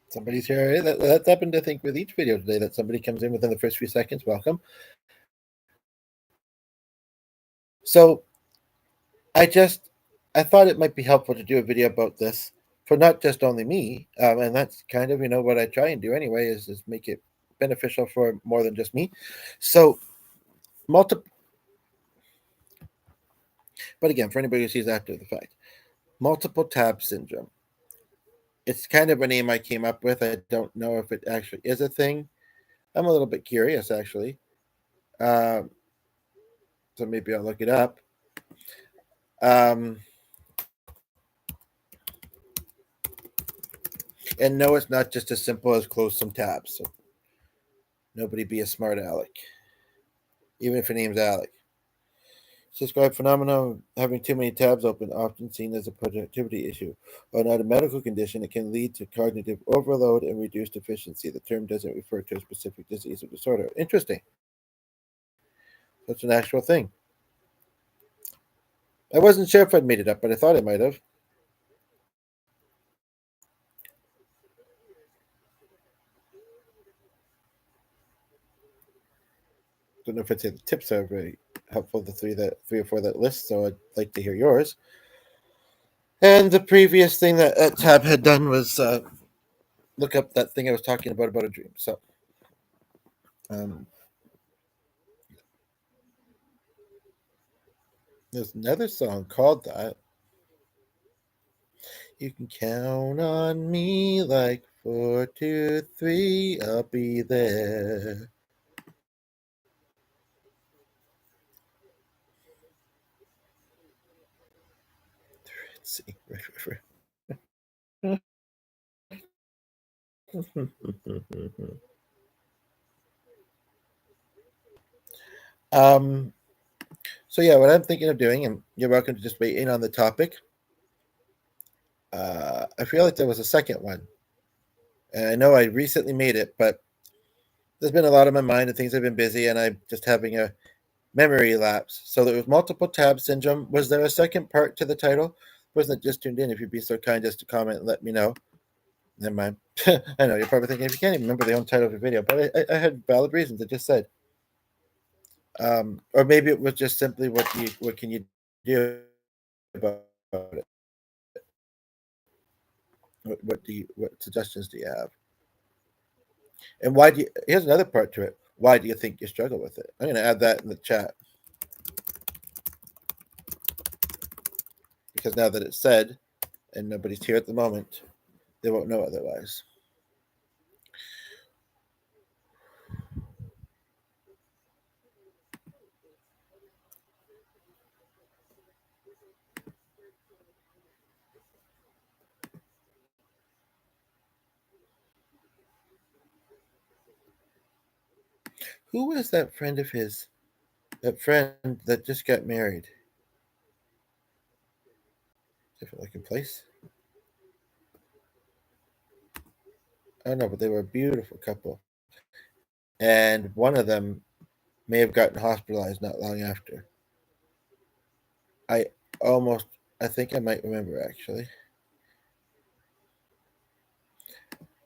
Somebody's here. That's happened, I think, with each video today, that somebody comes in within the first few seconds. Welcome. So I thought it might be helpful to do a video about this for not just only me, and that's kind of what I try and do anyway, is make it beneficial for more than just me. So multiple, but again, for anybody who sees after the fact, multiple tab syndrome. It's kind of a name I came up with. I don't know if it actually is a thing. I'm a little bit curious, actually. Um, so maybe I'll look it up. Um, and no, it's not just as simple as close some tabs. So nobody be a smart aleck, even if your name's Alec. Subscribe phenomenon: having too many tabs open, often seen as a productivity issue. While not a medical condition, it can lead to cognitive overload and reduced efficiency. The term doesn't refer to a specific disease or disorder. Interesting. That's an actual thing. I wasn't sure if I'd made it up, but I thought I might have. Don't know if I'd say the tips are very helpful. The three or four that list. So I'd like to hear yours. And the previous thing that Tab had done was look up that thing I was talking about a dream. So um, there's another song called that. You can count on me like 4, 2, 3. I'll be there. Let's see. um. So yeah, what I'm thinking of doing, and you're welcome to just weigh in on the topic. I feel like there was a second one, and I know I recently made it, but there's been a lot on my mind and things have been busy, and I'm just having a memory lapse. So there was multiple tab syndrome. Was there a second part to the title? Wasn't it just tuned in? If you'd be so kind as to comment and let me know. Never mind. I know you're probably thinking, if you can't even remember the own title of your video, but I had valid reasons. I just said, or maybe it was just simply what can you do about it? What suggestions do you have? And why do you? Here's another part to it. Why do you think you struggle with it? I'm going to add that in the chat, because now that it's said, and nobody's here at the moment, they won't know otherwise. Who was that friend of his? That friend that just got married? Different looking place. I don't know, but they were a beautiful couple. And one of them may have gotten hospitalized not long after. I almost, I think I might remember actually.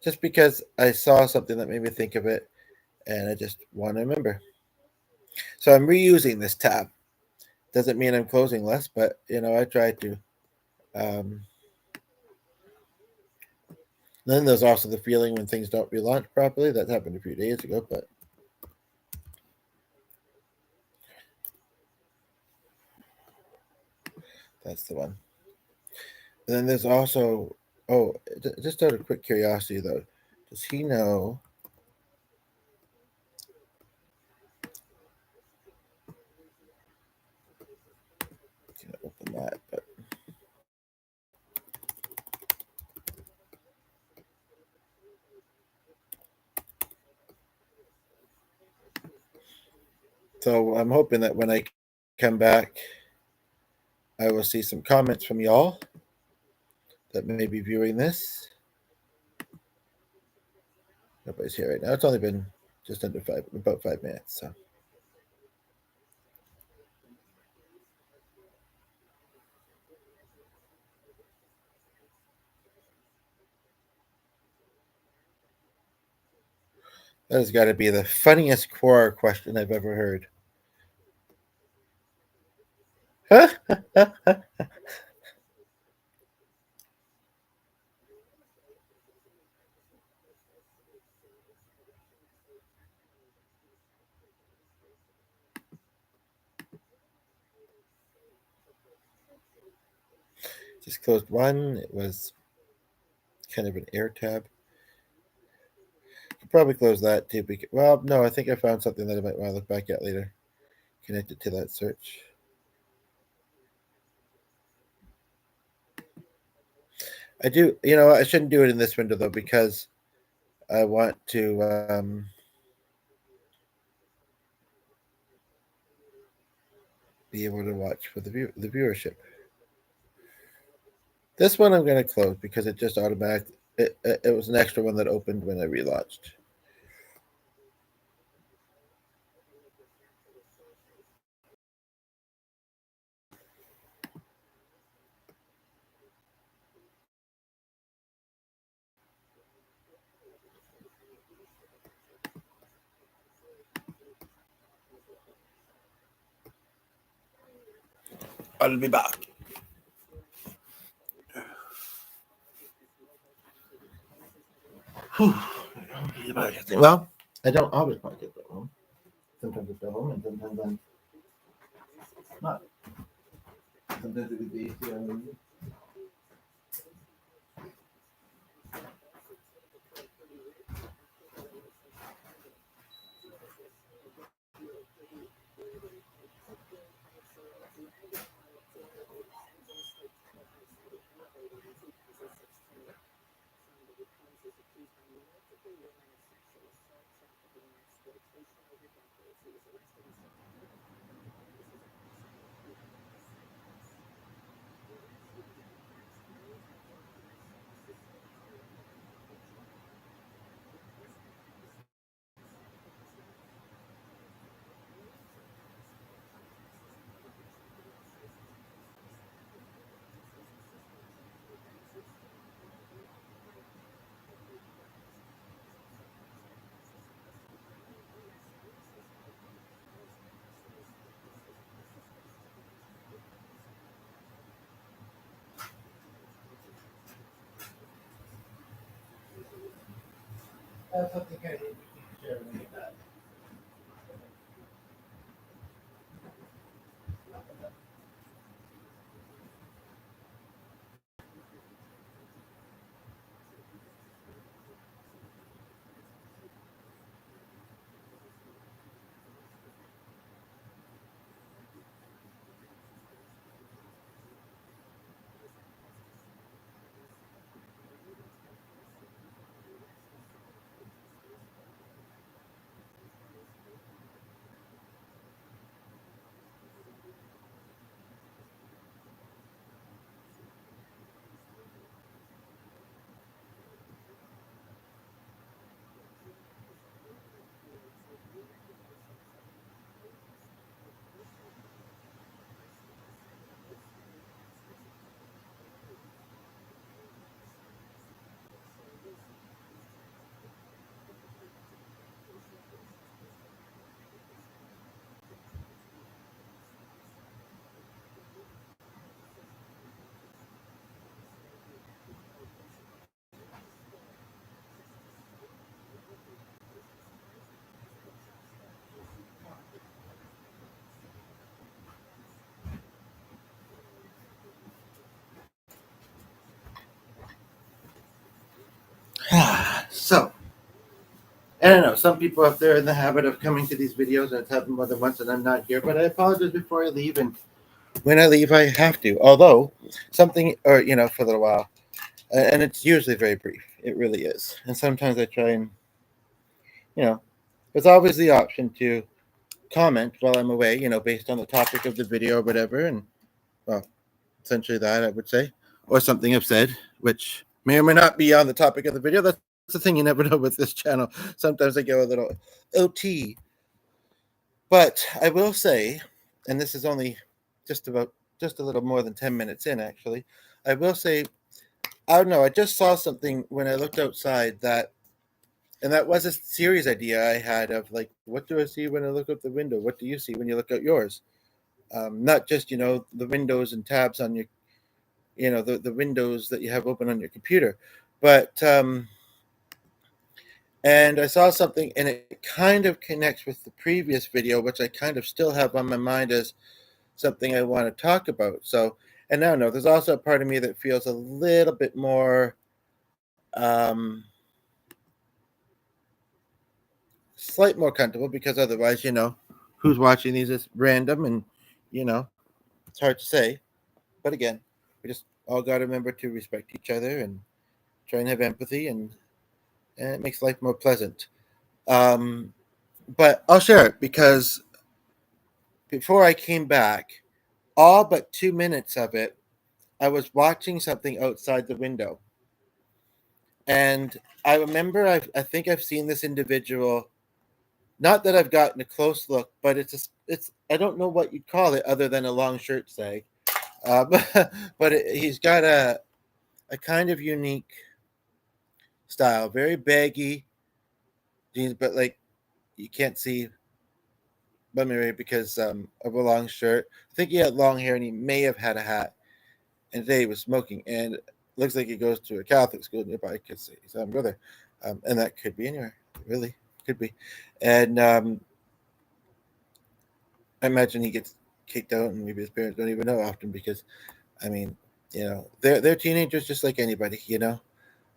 Just because I saw something that made me think of it, and I just want to remember. So I'm reusing this tab. Doesn't mean I'm closing less, but I try to. Um, then there's also the feeling when things don't relaunch properly. That happened a few days ago, but that's the one. And then there's also, just out of quick curiosity though, does he know? Can't open that, but so I'm hoping that when I come back, I will see some comments from y'all that may be viewing this. Nobody's here right now. It's only been just under about 5 minutes. So. That has got to be the funniest Quora question I've ever heard. Just closed one. It was kind of an air tab. Could probably close that too. Well, no, I think I found something that I might want to look back at later. Connected to that search. I do. I shouldn't do it in this window though because I want to be able to watch for the viewership. This one I'm going to close because it just automatically. It was an extra one that opened when I relaunched. I'll be back. Well, I don't always podcast at home. Sometimes it's at home, and sometimes I'm not. Sometimes it could be. That's something I need to share with that. So, I don't know. Some people out there in the habit of coming to these videos, and it's happened more than once, and I'm not here. But I apologize before I leave, and when I leave, I have to. Although something, or for a little while, and it's usually very brief. It really is. And sometimes I try and, there's always the option to comment while I'm away. Based on the topic of the video or whatever, and well, essentially that I would say, or something I've said, which may or may not be on the topic of the video. That's the thing, you never know with this channel. Sometimes I go a little OT. But I will say, and this is only just a little more than 10 minutes in, actually. I will say, I don't know, I just saw something when I looked outside that And that was a series idea I had of like, what do I see when I look out the window? What do you see when you look out yours? Not just, the windows and tabs on your, the windows that you have open on your computer, but and I saw something, and it kind of connects with the previous video, which I kind of still have on my mind as something I want to talk about. So, and now, no, there's also a part of me that feels a little bit more, um, slight more comfortable, because otherwise, who's watching these is random, and it's hard to say. But again, we just all got to remember to respect each other and try and have empathy, and it makes life more pleasant. Um, but I'll share it because before I came back, all but 2 minutes of it, I was watching something outside the window. And I remember, I think I've seen this individual. Not that I've gotten a close look, but it's I don't know what you'd call it other than a long shirt, say. But he's got a kind of unique style, very baggy jeans, but like you can't see maybe because of a long shirt. I think he had long hair, and he may have had a hat. And today he was smoking, and it looks like he goes to a Catholic school nearby because he's my brother, and that could be anywhere. Really, could be. And I imagine he gets kicked out, and maybe his parents don't even know often because, I mean, they're teenagers just like anybody.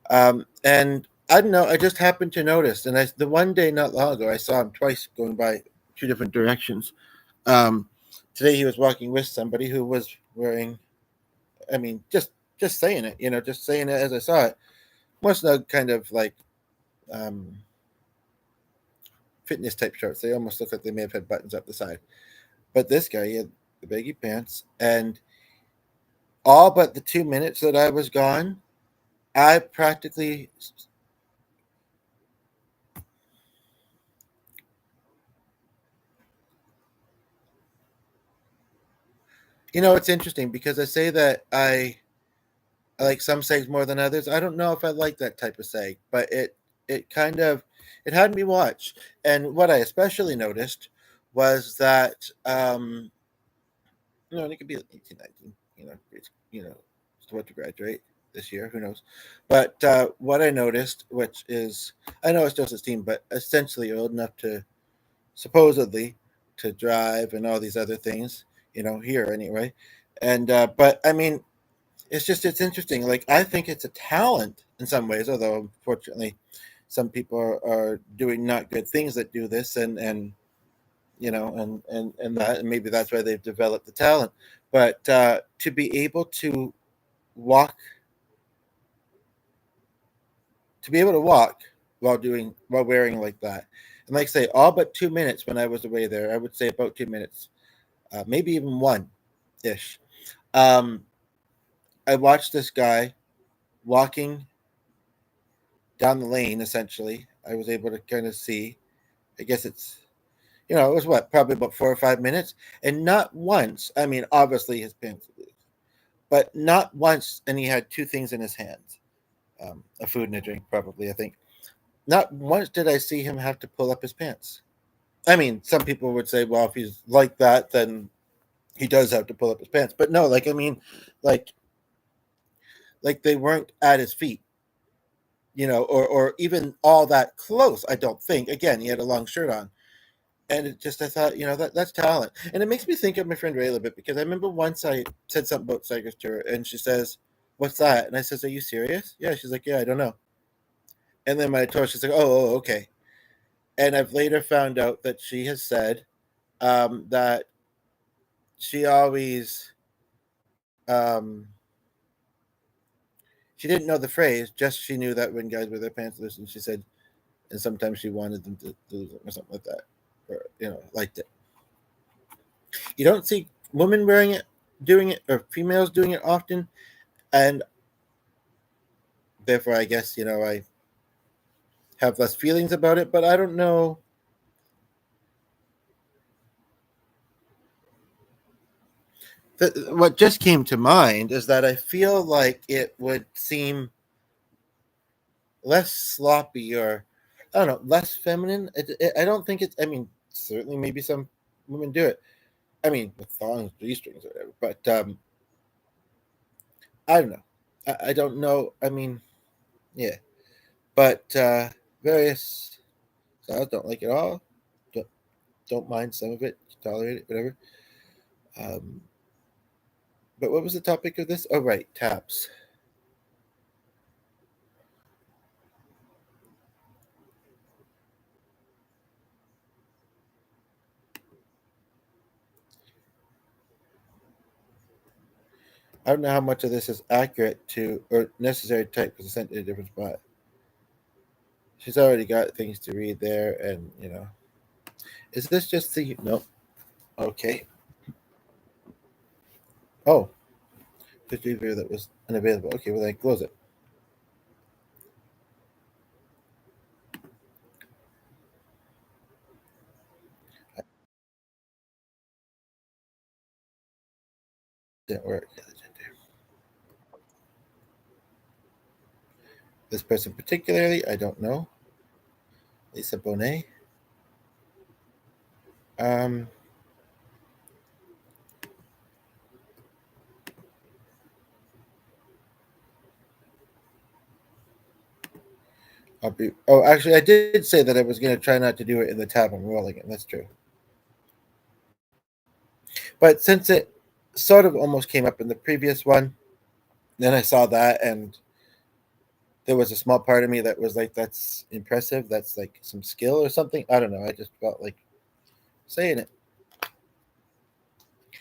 And I don't know. I just happened to notice, and the one day not long ago, I saw him twice going by two different directions. Um, Today he was walking with somebody who was wearing. I mean, just saying it, just saying it as I saw it. Most of kind of like um, fitness type shorts. They almost look like they may have had buttons up the side. But this guy, he had the baggy pants, and all but the 2 minutes that I was gone, I practically. It's interesting because I say that I like some sags more than others. I don't know if I like that type of sag, but it kind of it had me watch. And what I especially noticed was that and it could be 18, 19. It's still about to graduate this year. Who knows? But what I noticed, which is I know it's just 16, but essentially old enough to supposedly to drive and all these other things. Here anyway. And but I mean, it's interesting. Like I think it's a talent in some ways, although unfortunately, some people are doing not good things that do this, and that, and maybe that's why they've developed the talent. But to be able to walk, to be able to walk while wearing like that, and like I say, all but 2 minutes when I was away there, I would say about 2 minutes, maybe even one ish. Um, I watched this guy walking down the lane. Essentially, I was able to kind of see. I guess it was what, probably about 4 or 5 minutes, and not once. I mean, obviously his pants were loose, but not once. And he had two things in his hands, a food and a drink, probably. I think not once did I see him have to pull up his pants. I mean, some people would say, well, if he's like that, then he does have to pull up his pants. But no, like I mean, like they weren't at his feet, or even all that close. I don't think. Again, he had a long shirt on, and it just I thought, that's talent, and it makes me think of my friend Ray a little bit because I remember once I said something about cycles to her, and she says, "What's that?" And I says, "Are you serious?" Yeah, she's like, "Yeah, I don't know." And then when I told her, she's like, "Oh, okay." And I've later found out that she has said that she always um, she didn't know the phrase, just she knew that when guys wear their pants loose, and she said, and sometimes she wanted them to lose them or something like that, or liked it. You don't see women wearing it, doing it, or females doing it often, and therefore, I guess I have less feelings about it. But I don't know. What just came to mind is that I feel like it would seem less sloppy, or I don't know, less feminine. I don't think it's. I mean, certainly maybe some women do it. I mean, with thongs, G strings, or whatever. But I don't know. I don't know. I mean, yeah. But various styles don't like it all. Don't don't mind some of it. Tolerate it, whatever. Um, but what was the topic of this? Oh, right, taps. I don't know how much of this is accurate to or necessary to type because it's sent in a different spot. She's already got things to read there, and is this just the no? Okay. Oh, just review that was unavailable. Okay, well then close it. Didn't work. This person particularly, I don't know. Lisa Bonet. Um, I'll be. Oh, actually, I did say that I was going to try not to do it in the tab I'm rolling it. That's true. But since it sort of almost came up in the previous one, then I saw that, and there was a small part of me that was like, "That's impressive. That's like some skill or something." I don't know. I just felt like saying it.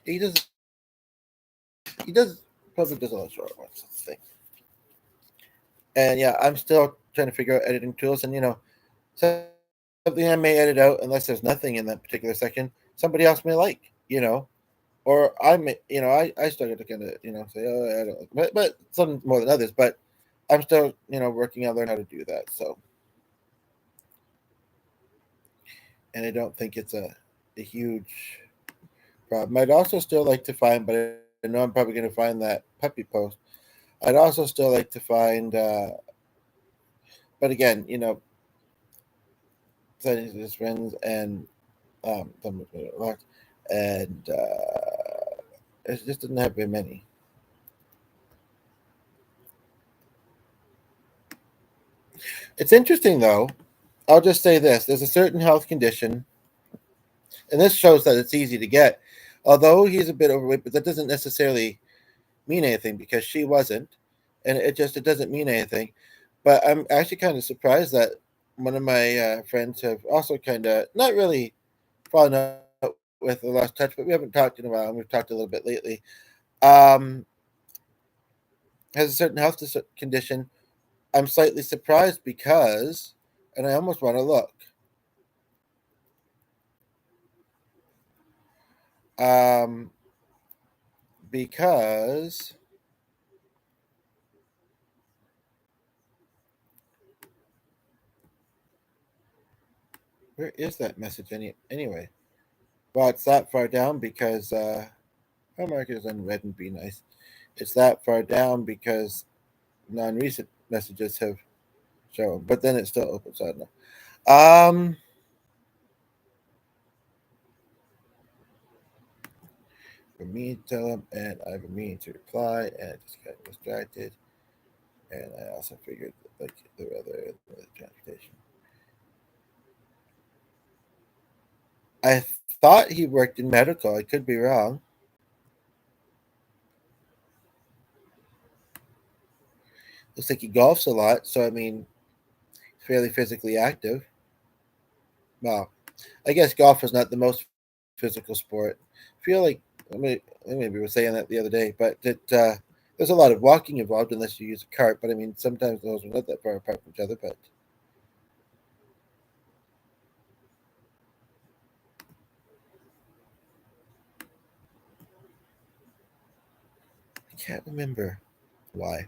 He does. He does. Probably does a lot of short ones. That's the thing. And yeah, I'm still trying to figure out editing tools, and so something I may edit out unless there's nothing in that particular section. Somebody else may like, or I may, I started to kind of, say, oh, I don't like, but some more than others. But I'm still, working on learn how to do that. So, and I don't think it's a huge problem. I'd also still like to find, but I know I'm probably going to find that puppy post. I'd also still like to find, but again, settings his friends and them locked, and it just didn't have very many. It's interesting though. I'll just say this: there's a certain health condition, and this shows that it's easy to get. Although he's a bit overweight, but that doesn't necessarily mean anything because she wasn't, and it doesn't mean anything. But I'm actually kind of surprised that one of my friends have also kind of not really fallen out with the last touch, but we haven't talked in a while, and we've talked a little bit lately. Um, has a certain health condition. I'm slightly surprised because, and I almost want to look, um, because where is that message anyway? Well, it's that far down because oh, mark it as unread and be nice. It's that far down because non-recent messages have shown, but then it's still open. So I don't know. For me to tell him, and I have a meaning to reply, and I just got distracted, and I also figured like the transportation. I thought he worked in medical. I could be wrong. Looks like he golfs a lot, so I mean, fairly physically active. Well, I guess golf is not the most physical sport. I feel like maybe we were saying that the other day, but there's a lot of walking involved unless you use a cart. But I mean, sometimes those are not that far apart from each other. But I can't remember why.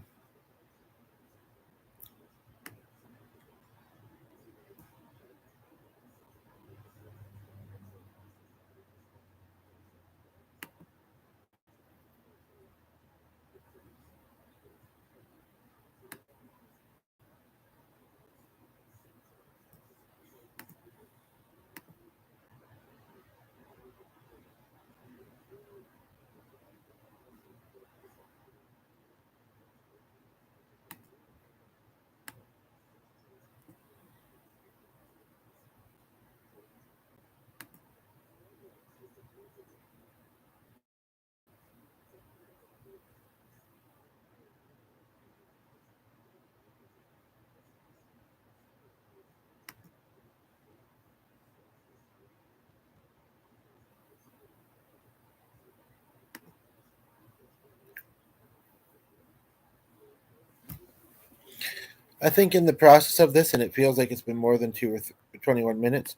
I think in the process of this, and it feels like it's been more than 21 minutes.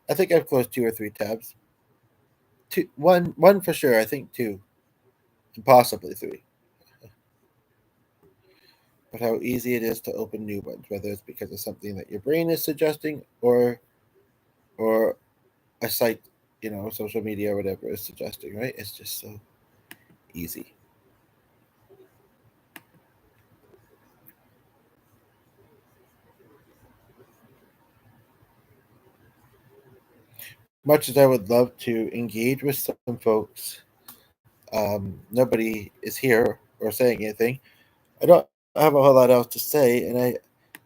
I think I've closed two or three tabs. One for sure. I think two, and possibly three. But how easy it is to open new ones, whether it's because of something that your brain is suggesting, or a site, social media or whatever is suggesting. Right? It's just so easy. Much as I would love to engage with some folks, nobody is here or saying anything. I don't have a whole lot else to say, and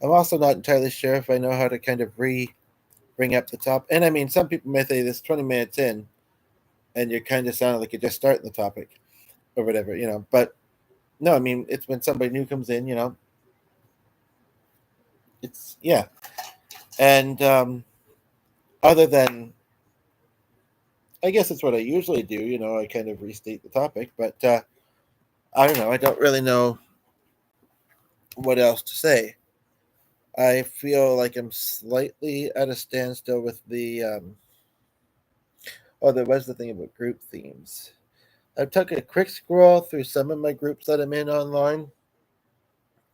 I'm also not entirely sure if I know how to kind of bring up the top. And I mean, some people may say this 20 minutes in, and you're kind of sounding like you're just starting the topic or whatever, But no, I mean, it's when somebody new comes in, it's yeah. And other than, I guess it's what I usually do, I kind of restate the topic, but I don't know. I don't really know what else to say. I feel like I'm slightly at a standstill with the. Oh, there was the thing about group themes. I took a quick scroll through some of my groups that I'm in online,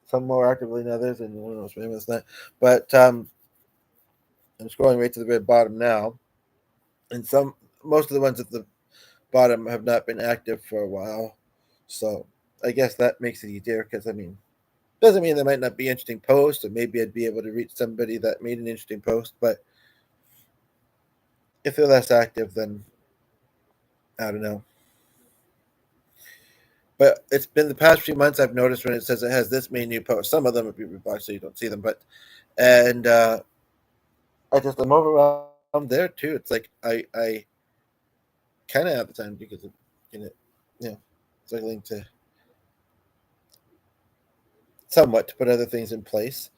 some more actively than others, and one was famous that. But I'm scrolling right to the very bottom now, and most of the ones at the bottom have not been active for a while, so I guess that makes it easier because I mean, doesn't mean there might not be interesting posts, or maybe I'd be able to reach somebody that made an interesting post, but if they're less active, then I don't know. But it's been the past few months I've noticed when it says it has this many new posts. Some of them are people blocked, so you don't see them. But and I'm overwhelmed there too. It's like I kind of have the time because of you know struggling to somewhat to put other things in place.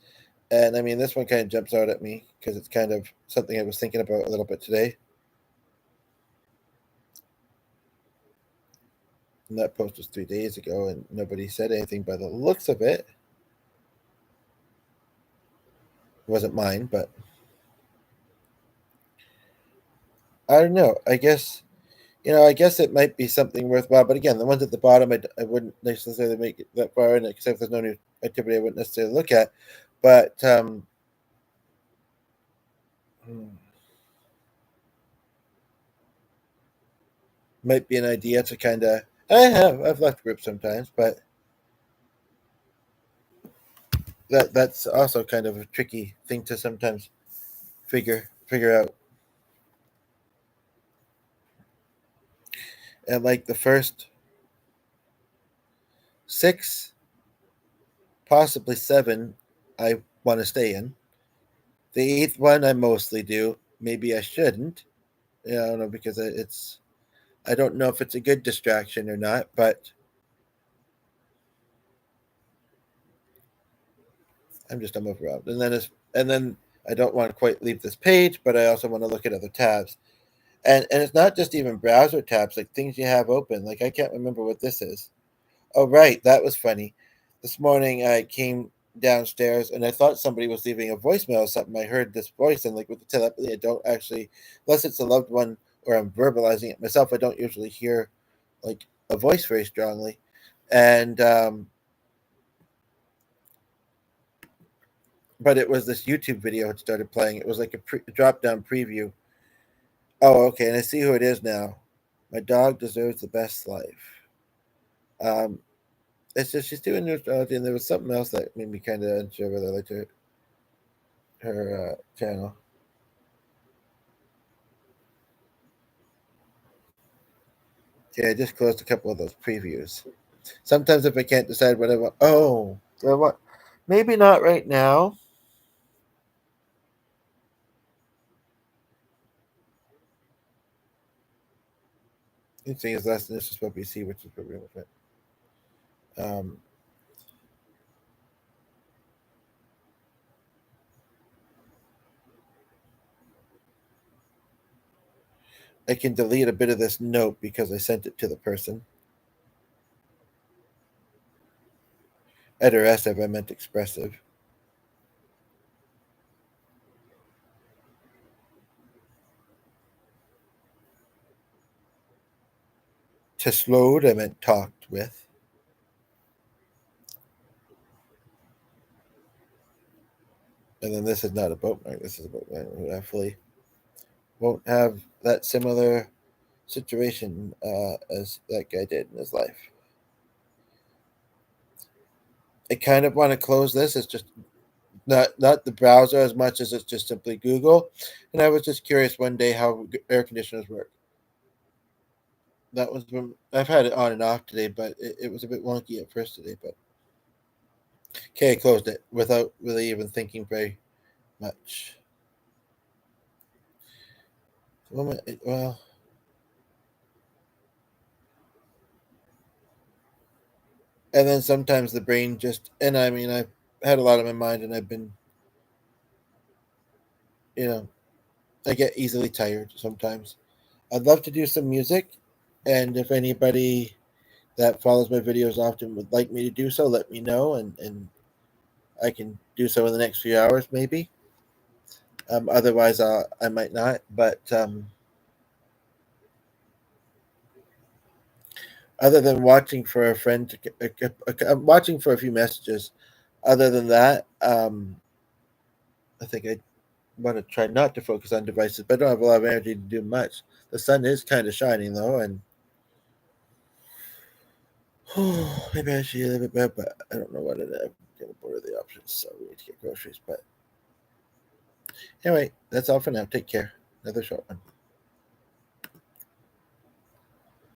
And I mean, this one kind of jumps out at me because it's kind of something I was thinking about a little bit today. And that post was 3 days ago, and nobody said anything by the looks of it. It wasn't mine, but I don't know. I guess it might be something worthwhile. But again, the ones at the bottom, I wouldn't necessarily make it that far in, except if there's no new activity I wouldn't necessarily look at. But hmm, might be an idea to kind of. I've left groups sometimes, but that's also kind of a tricky thing to sometimes figure out. And like the first six, possibly seven, I want to stay in. The eighth one, I mostly do. Maybe I shouldn't. I don't know because I don't know if it's a good distraction or not, but I'm overwhelmed. And then I don't want to quite leave this page, but I also want to look at other tabs. And it's not just even browser tabs, like things you have open. Like I can't remember what this is. Oh right, that was funny. This morning I came downstairs and I thought somebody was leaving a voicemail or something. I heard this voice, and like with the telepathy, I don't actually, unless it's a loved one or I'm verbalizing it myself, I don't usually hear like a voice very strongly. And but it was this YouTube video had started playing. It was like a drop down preview. Oh, okay, and I see who it is now. My dog deserves the best life. Um, it's just she's doing neutrality, and there was something else that made me kind of unsure whether I liked her channel. Yeah, I just closed a couple of those previews. Sometimes if I can't decide what I want, do I want? Maybe not right now. Interesting is less than this is what we see, which is probably with it. Um, I can delete a bit of this note because I sent it to the person. At or S, I meant expressive. Teslode, I meant talked with. And then this is not a bookmark. This is a bookmark who hopefully won't have that similar situation as that guy did in his life. I kind of want to close this. It's just not the browser as much as it's just simply Google. And I was just curious one day how air conditioners work. That was when I've had it on and off today, but it was a bit wonky at first today. But okay, I closed it without really even thinking very much. Well, and then sometimes the brain just, and I mean, I've had a lot on my mind, and I've been, you know, I get easily tired sometimes. I'd love to do some music, and if anybody that follows my videos often would like me to do so, let me know, and I can do so in the next few hours, maybe. Otherwise, I might not. But other than watching for a friend, I'm watching for a few messages. Other than that, I think I want to try not to focus on devices, but I don't have a lot of energy to do much. The sun is kind of shining though, and maybe I should eat a little bit better, but I don't know what it is. I'm gonna border the options, so we need to get groceries. But anyway, that's all for now. Take care. Another short one.